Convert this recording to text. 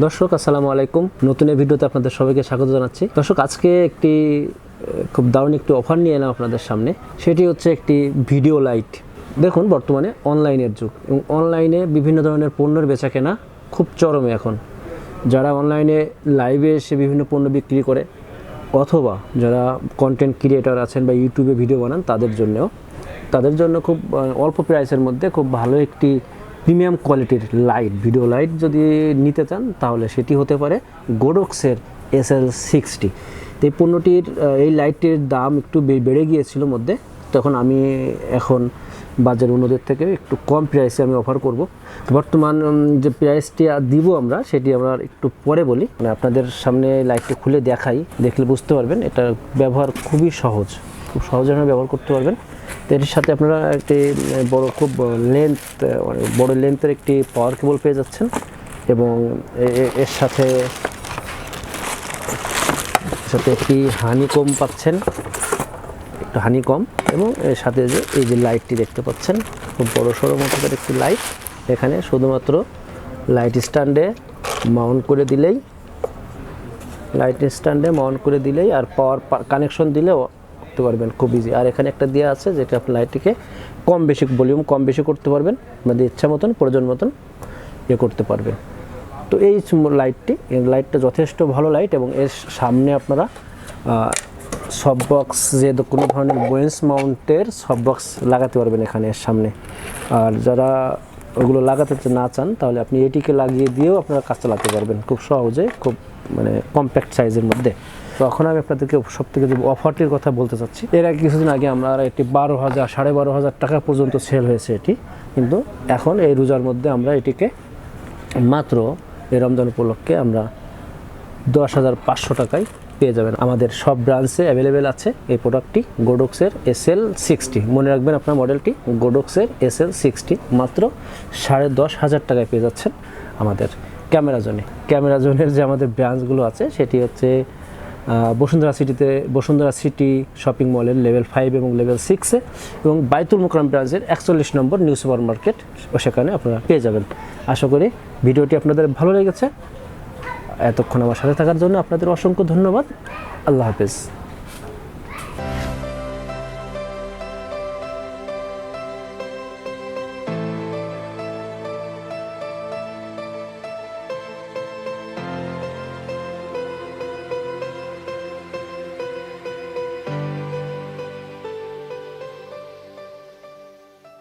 দর্শক আসসালামু আলাইকুম, নতুন এই ভিডিওতে আপনাদের সবাইকে স্বাগত জানাচ্ছি। দর্শক, আজকে একটি খুব দারুণ একটি অফার নিয়ে এলাম আপনাদের সামনে। সেটি হচ্ছে একটি ভিডিও লাইট। দেখুন, বর্তমানে অনলাইনের যুগ এবং অনলাইনে বিভিন্ন ধরনের পণ্যের বেচাকেনা খুব চরমে। এখন যারা অনলাইনে লাইভে এসে বিভিন্ন পণ্য বিক্রি করে, অথবা যারা কন্টেন্ট ক্রিয়েটর আছেন বা ইউটিউবে ভিডিও বানান, তাদের জন্য খুব অল্প প্রাইসের মধ্যে খুব ভালো একটি প্রিমিয়াম কোয়ালিটির লাইট, ভিডিও লাইট যদি নিতে চান তাহলে সেটি হতে পারে গোডক্সের SL-60। তো এই পণ্যটির এই লাইটটির দাম একটু বেড়ে গিয়েছিল মধ্যে, তখন আমি এখন বাজার অন্যদের থেকে একটু কম প্রাইসে আমি অফার করব। বর্তমান যে প্রাইসটি দিব আমরা, সেটি আমরা একটু পরে বলি। মানে আপনাদের সামনে লাইটটি খুলে দেখাই, দেখলে বুঝতে পারবেন এটা ব্যবহার খুবই সহজ, খুব সহজে ব্যবহার করতে পারবেন। তো এটির সাথে আপনারা একটি খুব বড় লেন্থের একটি পাওয়ার কেবল পেয়ে যাচ্ছেন, এবং এর সাথে একটি হানিকম পাচ্ছেন, একটু হানিকম, এবং এর সাথে এই যে লাইটটি দেখতে পাচ্ছেন, খুব বড় সড়ো মতো একটি লাইট। এখানে শুধুমাত্র লাইট স্ট্যান্ডে মাউন্ট করে দিলেই আর পাওয়ার কানেকশন দিলেও পারবেন খুব ইজি। আর এখানে একটা দেওয়া আছে যেটা আপনি লাইটটিকে ভলিউম কম বেশি করতে পারবেন, আপনাদের ইচ্ছা মতন, প্রয়োজন মতন করতে পারবেন। তো এই লাইটটা যথেষ্ট ভালো লাইট, এবং এর সামনে আপনারা সব বক্স, যে কোনো ধরনের বোয়েন্স মাউন্টের সব বক্স লাগাতে পারবেন এখানে এর সামনে। আর যারা ওগুলো লাগাতে না চান, তাহলে আপনি এটিকে লাগিয়ে দিয়েও আপনারা কাজ চালাতে পারবেন খুব সহজে, খুব কম্প্যাক্ট সাইজের মধ্যে। তো এখন আমি আপনাদেরকে সবথেকে যে অফারটির কথা বলতে চাচ্ছি, এর আগে কিছুদিন আগে আমরা এটি 12,000 12,500 টাকা পর্যন্ত সেল হয়েছে এটি, কিন্তু এখন এই রোজার মধ্যে আমরা এটিকে মাত্র এই রমজান উপলক্ষে আমরা 10,500 টাকায় পেয়ে যাবেন। আমাদের সব ব্রাঞ্চে অ্যাভেলেবেল আছে এই প্রোডাক্টটি, গোডক্সের SL-60। মনে রাখবেন আপনার মডেলটি গোডক্সের SL-60, মাত্র 10,500 টাকায় পেয়ে যাচ্ছেন আমাদের ক্যামেরা জোনের যে আমাদের ব্রাঞ্চগুলো আছে, সেটি হচ্ছে বসুন্ধরা সিটি শপিং মলের লেভেল 5 এবং লেভেল 6-এ, এবং বাইতুল মোকাররম ব্রাঞ্চের 41 নম্বর নিউ সুপার মার্কেট, সেখানে আপনারা পেয়ে যাবেন। আশা করি ভিডিওটি আপনাদের ভালো লেগেছে। এতক্ষণ আমার সাথে থাকার জন্য আপনাদের অসংখ্য ধন্যবাদ। আল্লাহ হাফেজ।